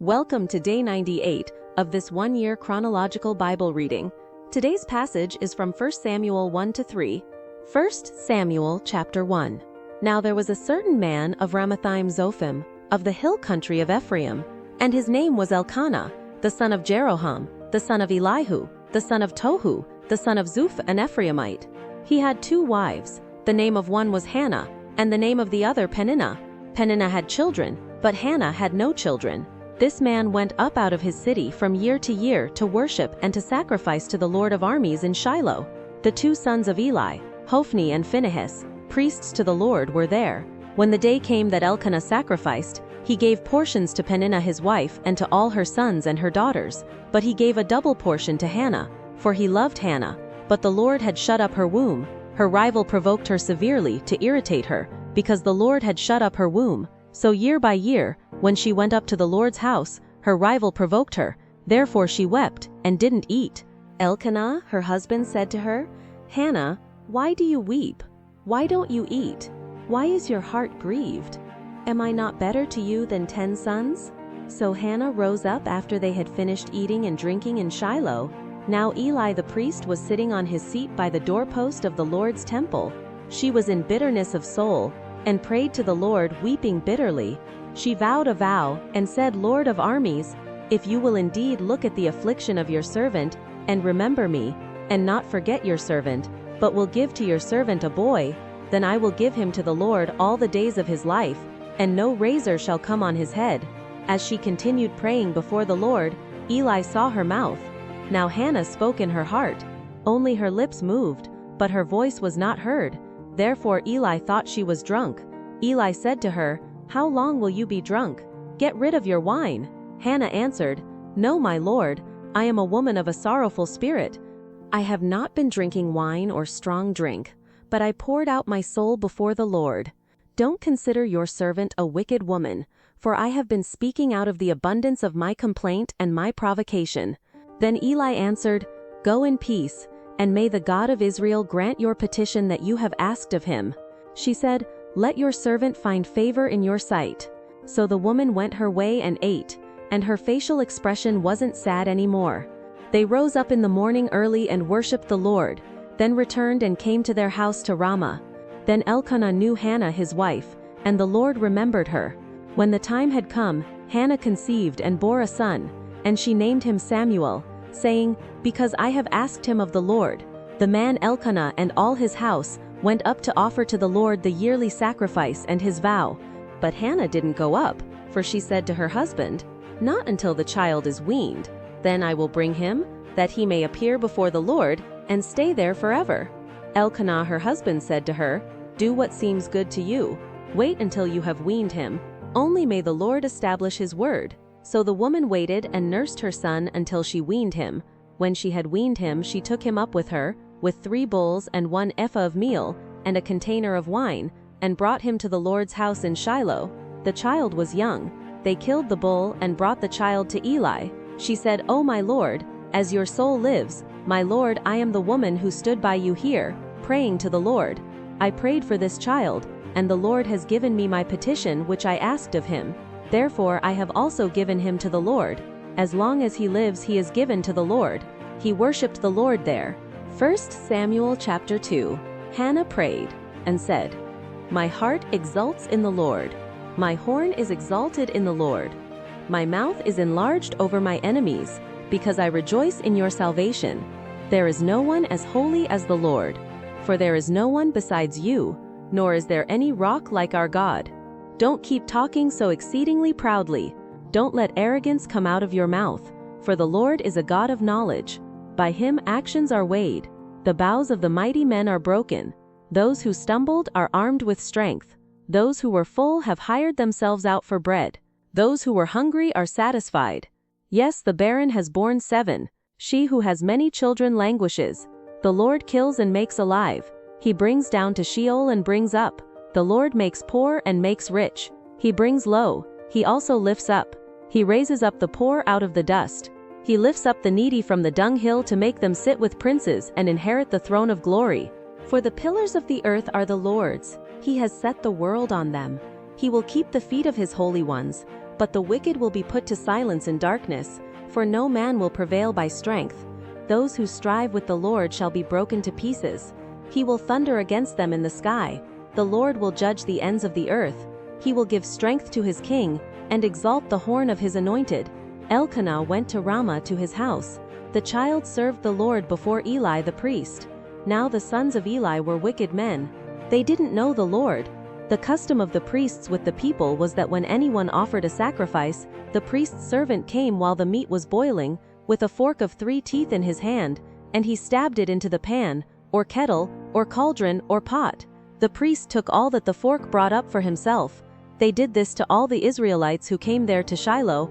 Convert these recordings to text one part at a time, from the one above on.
Welcome to day 98 of this one-year chronological Bible reading. Today's passage is from 1 Samuel 1-3. 1 Samuel chapter 1. Now there was a certain man of Ramathaim Zophim, of the hill country of Ephraim, and his name was Elkanah, the son of Jeroham, the son of Elihu, the son of Tohu, the son of Zuph, an Ephraimite. He had 2 wives. The name of one was Hannah, and the name of the other Peninnah. Peninnah had children, but Hannah had no children. This man went up out of his city from year to year to worship and to sacrifice to the Lord of armies in Shiloh. The 2 sons of Eli, Hophni and Phinehas, priests to the Lord, were there. When the day came that Elkanah sacrificed, he gave portions to Peninnah his wife and to all her sons and her daughters, but he gave a double portion to Hannah, for he loved Hannah. But the Lord had shut up her womb. Her rival provoked her severely to irritate her, because the Lord had shut up her womb. So year by year, when she went up to the Lord's house, her rival provoked her. Therefore she wept and didn't eat. Elkanah, her husband, said to her, "Hannah, why do you weep? Why don't you eat? Why is your heart grieved? Am I not better to you than 10 sons?" So Hannah rose up after they had finished eating and drinking in Shiloh. Now Eli the priest was sitting on his seat by the doorpost of the Lord's temple. She was in bitterness of soul, and prayed to the Lord, weeping bitterly. She vowed a vow, and said, "Lord of armies, if you will indeed look at the affliction of your servant, and remember me, and not forget your servant, but will give to your servant a boy, then I will give him to the Lord all the days of his life, and no razor shall come on his head." As she continued praying before the Lord, Eli saw her mouth. Now Hannah spoke in her heart. Only her lips moved, but her voice was not heard. Therefore Eli thought she was drunk. Eli said to her, "How long will you be drunk? Get rid of your wine." Hannah answered, "No, my lord, I am a woman of a sorrowful spirit. I have not been drinking wine or strong drink, but I poured out my soul before the Lord. Don't consider your servant a wicked woman, for I have been speaking out of the abundance of my complaint and my provocation." Then Eli answered, "Go in peace, and may the God of Israel grant your petition that you have asked of him." She said, "Let your servant find favor in your sight." So the woman went her way and ate, and her facial expression wasn't sad anymore. They rose up in the morning early and worshipped the Lord, then returned and came to their house to Ramah. Then Elkanah knew Hannah his wife, and the Lord remembered her. When the time had come, Hannah conceived and bore a son, and she named him Samuel, saying, "Because I have asked him of the Lord." The man Elkanah and all his house went up to offer to the Lord the yearly sacrifice and his vow. But Hannah didn't go up, for she said to her husband, "Not until the child is weaned. Then I will bring him, that he may appear before the Lord, and stay there forever." Elkanah her husband said to her, "Do what seems good to you. Wait until you have weaned him. Only may the Lord establish his word." So the woman waited and nursed her son until she weaned him. When she had weaned him, she took him up with her, with 3 bulls and 1 ephah of meal, and a container of wine, and brought him to the Lord's house in Shiloh. The child was young. They killed the bull and brought the child to Eli. She said, "O my lord, as your soul lives, my lord, I am the woman who stood by you here, praying to the Lord. I prayed for this child, and the Lord has given me my petition which I asked of him. Therefore I have also given him to the Lord. As long as he lives he is given to the Lord." He worshipped the Lord there. 1 Samuel chapter 2. Hannah prayed, and said, "My heart exults in the Lord. My horn is exalted in the Lord. My mouth is enlarged over my enemies, because I rejoice in your salvation. There is no one as holy as the Lord, for there is no one besides you, nor is there any rock like our God. Don't keep talking so exceedingly proudly. Don't let arrogance come out of your mouth, for the Lord is a God of knowledge. By him actions are weighed. The bows of the mighty men are broken. Those who stumbled are armed with strength. Those who were full have hired themselves out for bread. Those who were hungry are satisfied. Yes, the barren has borne 7. She who has many children languishes. The Lord kills and makes alive. He brings down to Sheol and brings up. The Lord makes poor and makes rich. He brings low. He also lifts up. He raises up the poor out of the dust. He lifts up the needy from the dunghill to make them sit with princes and inherit the throne of glory. For the pillars of the earth are the Lord's. He has set the world on them. He will keep the feet of his holy ones. But the wicked will be put to silence in darkness, for no man will prevail by strength. Those who strive with the Lord shall be broken to pieces. He will thunder against them in the sky. The Lord will judge the ends of the earth. He will give strength to his king, and exalt the horn of his anointed. Elkanah went to Ramah to his house. The child served the Lord before Eli the priest. Now the sons of Eli were wicked men. They didn't know the Lord. The custom of the priests with the people was that when anyone offered a sacrifice, the priest's servant came while the meat was boiling, with a fork of 3 teeth in his hand, and he stabbed it into the pan, or kettle, or cauldron, or pot. The priest took all that the fork brought up for himself. They did this to all the Israelites who came there to Shiloh.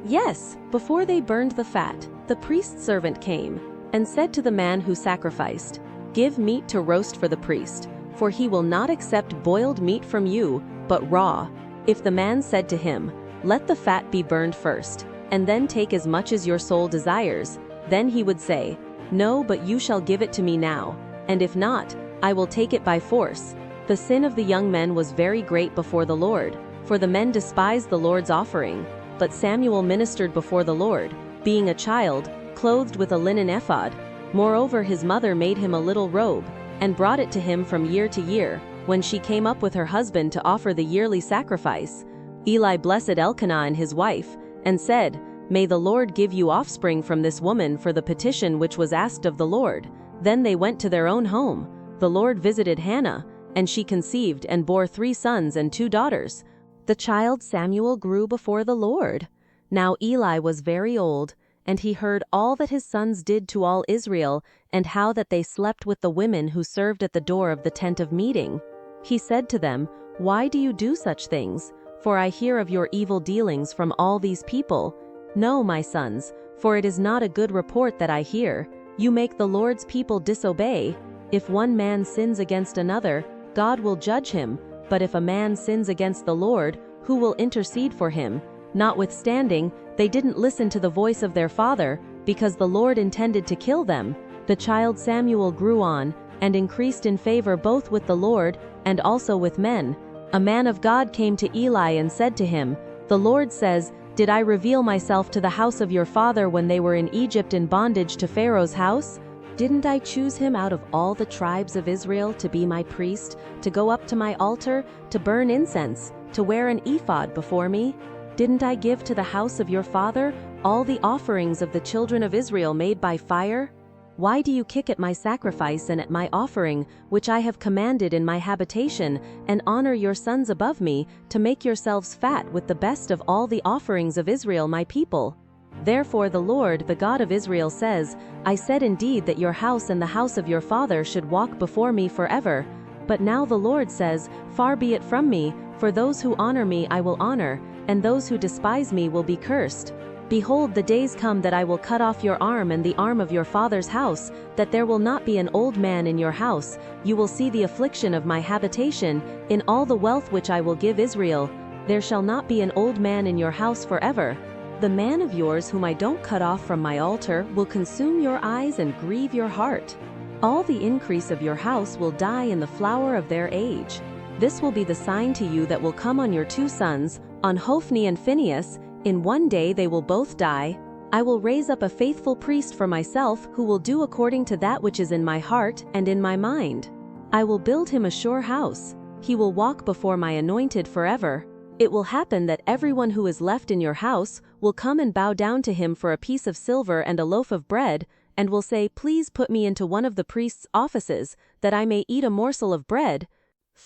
Yes, before they burned the fat, the priest's servant came, and said to the man who sacrificed, "Give meat to roast for the priest, for he will not accept boiled meat from you, but raw." If the man said to him, "Let the fat be burned first, and then take as much as your soul desires," then he would say, "No, but you shall give it to me now, and if not, I will take it by force." The sin of the young men was very great before the Lord, for the men despised the Lord's offering. But Samuel ministered before the Lord, being a child, clothed with a linen ephod. Moreover, his mother made him a little robe, and brought it to him from year to year, when she came up with her husband to offer the yearly sacrifice. Eli blessed Elkanah and his wife, and said, "May the Lord give you offspring from this woman for the petition which was asked of the Lord." Then they went to their own home. The Lord visited Hannah, and she conceived and bore 3 sons and 2 daughters. The child Samuel grew before the Lord. Now Eli was very old, and he heard all that his sons did to all Israel, and how that they slept with the women who served at the door of the tent of meeting. He said to them, "Why do you do such things? For I hear of your evil dealings from all these people. No, my sons, for it is not a good report that I hear. You make the Lord's people disobey. If one man sins against another, God will judge him. But if a man sins against the Lord, who will intercede for him?" Notwithstanding, they didn't listen to the voice of their father, because the Lord intended to kill them. The child Samuel grew on, and increased in favor both with the Lord, and also with men. A man of God came to Eli and said to him, "The Lord says, Did I reveal myself to the house of your father when they were in Egypt in bondage to Pharaoh's house? Didn't I choose him out of all the tribes of Israel to be my priest, to go up to my altar, to burn incense, to wear an ephod before me? Didn't I give to the house of your father all the offerings of the children of Israel made by fire? Why do you kick at my sacrifice and at my offering, which I have commanded in my habitation, and honor your sons above me, to make yourselves fat with the best of all the offerings of Israel my people? Therefore the Lord, the God of Israel says, I said indeed that your house and the house of your father should walk before me forever. But now the Lord says, Far be it from me, for those who honor me I will honor, and those who despise me will be cursed. Behold, the days come that I will cut off your arm and the arm of your father's house, that there will not be an old man in your house. You will see the affliction of my habitation, in all the wealth which I will give Israel. There shall not be an old man in your house forever. The man of yours whom I don't cut off from my altar will consume your eyes and grieve your heart. All the increase of your house will die in the flower of their age. This will be the sign to you that will come on your 2 sons, on Hophni and Phinehas. In one day they will both die. I will raise up a faithful priest for myself, who will do according to that which is in my heart and in my mind. I will build him a sure house. He will walk before my anointed forever. It will happen that everyone who is left in your house will come and bow down to him for a piece of silver and a loaf of bread, and will say, Please put me into one of the priest's offices, that I may eat a morsel of bread.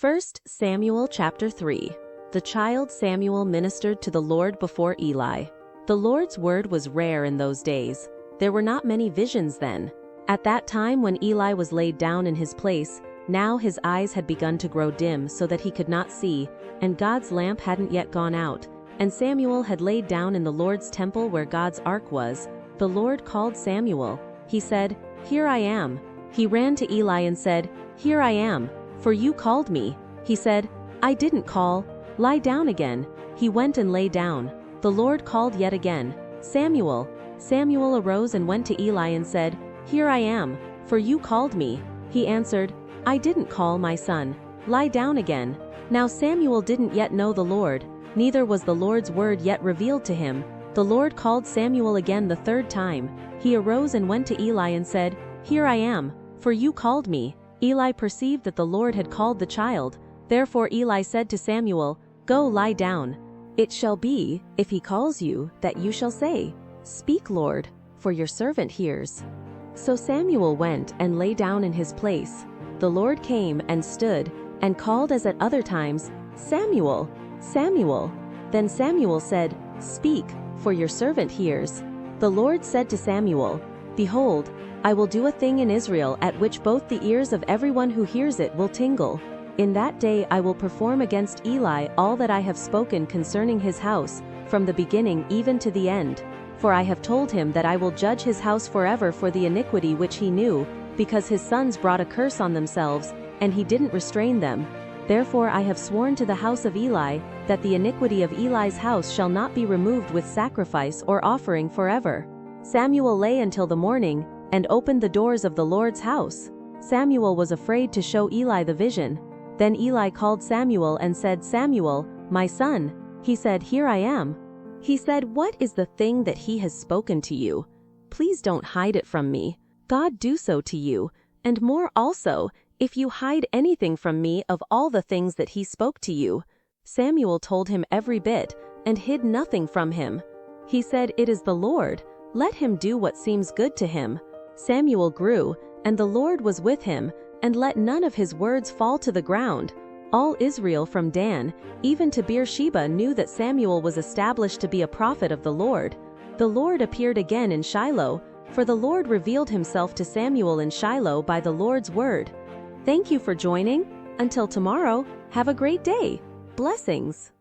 1 Samuel chapter 3. The child Samuel ministered to the Lord before Eli. The Lord's word was rare in those days. There were not many visions then. At that time when Eli was laid down in his place, now his eyes had begun to grow dim so that he could not see, and God's lamp hadn't yet gone out, and Samuel had laid down in the Lord's temple where God's ark was. The Lord called Samuel. He said, Here I am. He ran to Eli and said, Here I am, for you called me. He said, I didn't call. Lie down again. He went and lay down. The Lord called yet again, Samuel. Samuel arose and went to Eli and said, Here I am, for you called me. He answered, I didn't call, my son. Lie down again. Now Samuel didn't yet know the Lord. neither was the Lord's word yet revealed to him. The Lord called Samuel again the third time. He arose and went to Eli and said, "Here I am, for you called me." Eli perceived that the Lord had called the child. Therefore Eli said to Samuel, "Go lie down. It shall be, if he calls you, that you shall say, 'Speak, Lord, for your servant hears.'" So Samuel went and lay down in his place. The Lord came and stood, and called as at other times, "Samuel, Samuel." Then Samuel said, "Speak, for your servant hears." The Lord said to Samuel, "Behold, I will do a thing in Israel at which both the ears of everyone who hears it will tingle. In that day I will perform against Eli all that I have spoken concerning his house, from the beginning even to the end. For I have told him that I will judge his house forever for the iniquity which he knew, because his sons brought a curse on themselves, and he didn't restrain them. Therefore I have sworn to the house of Eli, that the iniquity of Eli's house shall not be removed with sacrifice or offering forever." Samuel lay until the morning, and opened the doors of the Lord's house. Samuel was afraid to show Eli the vision. Then Eli called Samuel and said, "Samuel, my son." He said, "Here I am." He said, "What is the thing that he has spoken to you? Please don't hide it from me. God do so to you, and more also, if you hide anything from me of all the things that he spoke to you." Samuel told him every bit, and hid nothing from him. He said, "It is the Lord. Let him do what seems good to him." Samuel grew, and the Lord was with him, and let none of his words fall to the ground. All Israel from Dan, even to Beersheba, knew that Samuel was established to be a prophet of the Lord. The Lord appeared again in Shiloh, for the Lord revealed himself to Samuel in Shiloh by the Lord's word. Thank you for joining. Until tomorrow, have a great day. Blessings.